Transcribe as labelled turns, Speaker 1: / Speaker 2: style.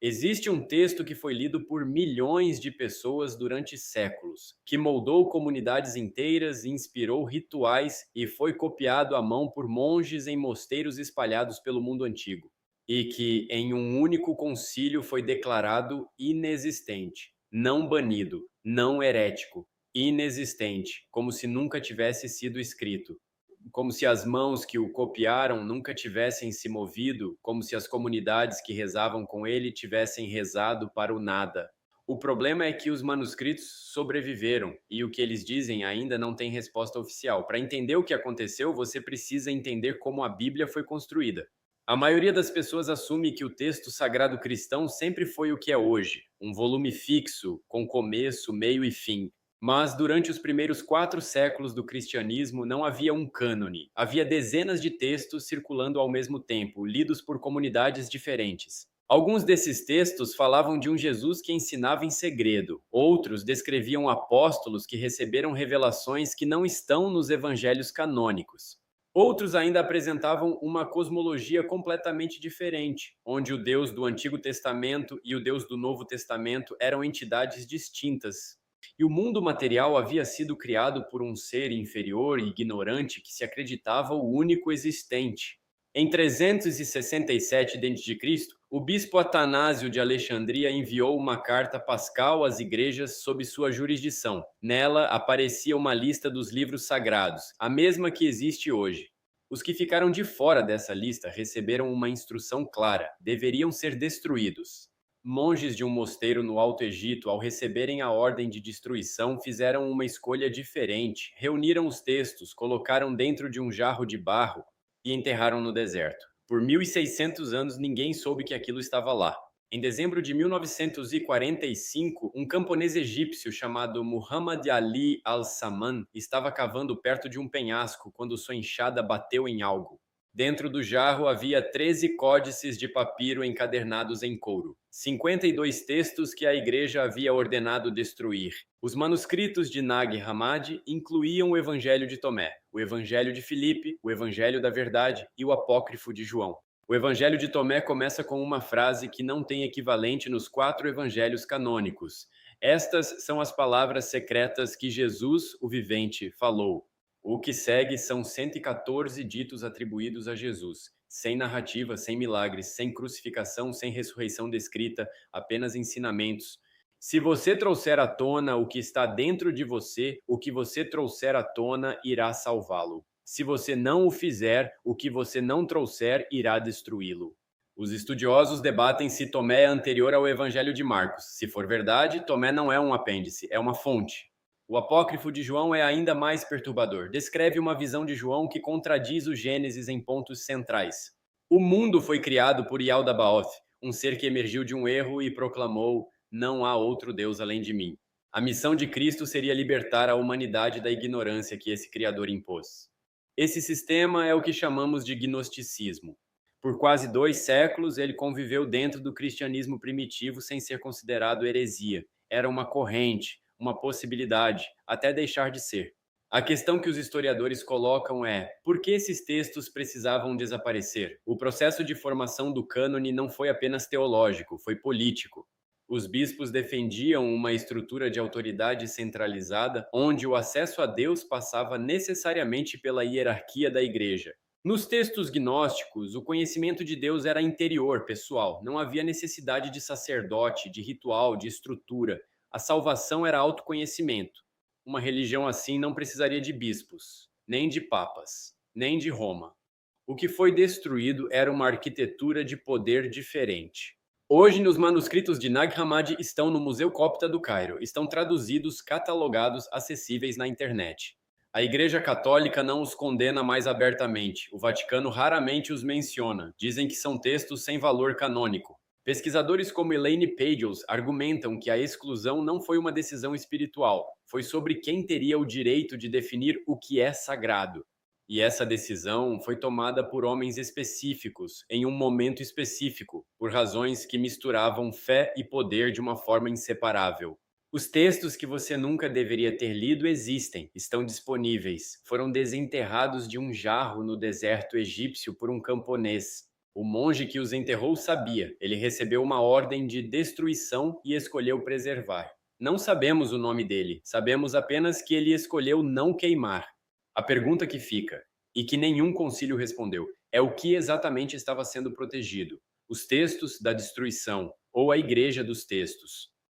Speaker 1: Existe um texto que foi lido por milhões de pessoas durante séculos, que moldou comunidades inteiras, inspirou rituais e foi copiado à mão por monges em mosteiros espalhados pelo mundo antigo, e que, em um único concílio, foi declarado inexistente, não banido, não herético, inexistente, como se nunca tivesse sido escrito, como se as mãos que o copiaram nunca tivessem se movido, como se as comunidades que rezavam com ele tivessem rezado para o nada. O problema é que os manuscritos sobreviveram e o que eles dizem ainda não tem resposta oficial. Para entender o que aconteceu, você precisa entender como a Bíblia foi construída. A maioria das pessoas assume que o texto sagrado cristão sempre foi o que é hoje, um volume fixo, com começo, meio e fim. Mas durante os primeiros 4 séculos do cristianismo não havia um cânone. Havia dezenas de textos circulando ao mesmo tempo, lidos por comunidades diferentes. Alguns desses textos falavam de um Jesus que ensinava em segredo. Outros descreviam apóstolos que receberam revelações que não estão nos evangelhos canônicos. Outros ainda apresentavam uma cosmologia completamente diferente, onde o Deus do Antigo Testamento e o Deus do Novo Testamento eram entidades distintas. E o mundo material havia sido criado por um ser inferior e ignorante que se acreditava o único existente. Em 367 d.C., o bispo Atanásio de Alexandria enviou uma carta pascal às igrejas sob sua jurisdição. Nela aparecia uma lista dos livros sagrados, a mesma que existe hoje. Os que ficaram de fora dessa lista receberam uma instrução clara: deveriam ser destruídos. Monges de um mosteiro no Alto Egito, ao receberem a ordem de destruição, fizeram uma escolha diferente. Reuniram os textos, colocaram dentro de um jarro de barro e enterraram no deserto. Por 1.600 anos, ninguém soube que aquilo estava lá. Em dezembro de 1945, um camponês egípcio chamado Muhammad Ali al-Saman estava cavando perto de um penhasco quando sua enxada bateu em algo. Dentro do jarro havia 13 códices de papiro encadernados em couro, 52 textos que a igreja havia ordenado destruir. Os manuscritos de Nag Hammadi incluíam o Evangelho de Tomé, o Evangelho de Filipe, o Evangelho da Verdade e o Apócrifo de João. O Evangelho de Tomé começa com uma frase que não tem equivalente nos 4 evangelhos canônicos. Estas são as palavras secretas que Jesus, o vivente, falou. O que segue são 114 ditos atribuídos a Jesus, sem narrativa, sem milagres, sem crucificação, sem ressurreição descrita, apenas ensinamentos. Se você trouxer à tona o que está dentro de você, o que você trouxer à tona irá salvá-lo. Se você não o fizer, o que você não trouxer irá destruí-lo. Os estudiosos debatem se Tomé é anterior ao Evangelho de Marcos. Se for verdade, Tomé não é um apêndice, é uma fonte. O apócrifo de João é ainda mais perturbador. Descreve uma visão de João que contradiz o Gênesis em pontos centrais. O mundo foi criado por Yaldabaoth, um ser que emergiu de um erro e proclamou: não há outro Deus além de mim. A missão de Cristo seria libertar a humanidade da ignorância que esse Criador impôs. Esse sistema é o que chamamos de gnosticismo. Por quase 2 séculos, ele conviveu dentro do cristianismo primitivo sem ser considerado heresia. Era uma corrente, uma possibilidade, até deixar de ser. A questão que os historiadores colocam é: por que esses textos precisavam desaparecer? O processo de formação do cânone não foi apenas teológico, foi político. Os bispos defendiam uma estrutura de autoridade centralizada, onde o acesso a Deus passava necessariamente pela hierarquia da igreja. Nos textos gnósticos, o conhecimento de Deus era interior, pessoal. Não havia necessidade de sacerdote, de ritual, de estrutura. A salvação era autoconhecimento. Uma religião assim não precisaria de bispos, nem de papas, nem de Roma. O que foi destruído era uma arquitetura de poder diferente. Hoje, nos manuscritos de Nag Hammadi estão no Museu Copta do Cairo. Estão traduzidos, catalogados, acessíveis na internet. A Igreja Católica não os condena mais abertamente. O Vaticano raramente os menciona. Dizem que são textos sem valor canônico. Pesquisadores como Elaine Pagels argumentam que a exclusão não foi uma decisão espiritual. Foi sobre quem teria o direito de definir o que é sagrado. E essa decisão foi tomada por homens específicos, em um momento específico, por razões que misturavam fé e poder de uma forma inseparável. Os textos que você nunca deveria ter lido existem, estão disponíveis. Foram desenterrados de um jarro no deserto egípcio por um camponês. O monge que os enterrou sabia. Ele recebeu uma ordem de destruição e escolheu preservar. Não sabemos o nome dele, sabemos apenas que ele escolheu não queimar. A pergunta que fica, e que nenhum concílio respondeu, é o que exatamente estava sendo protegido: os textos da destruição ou a igreja dos textos?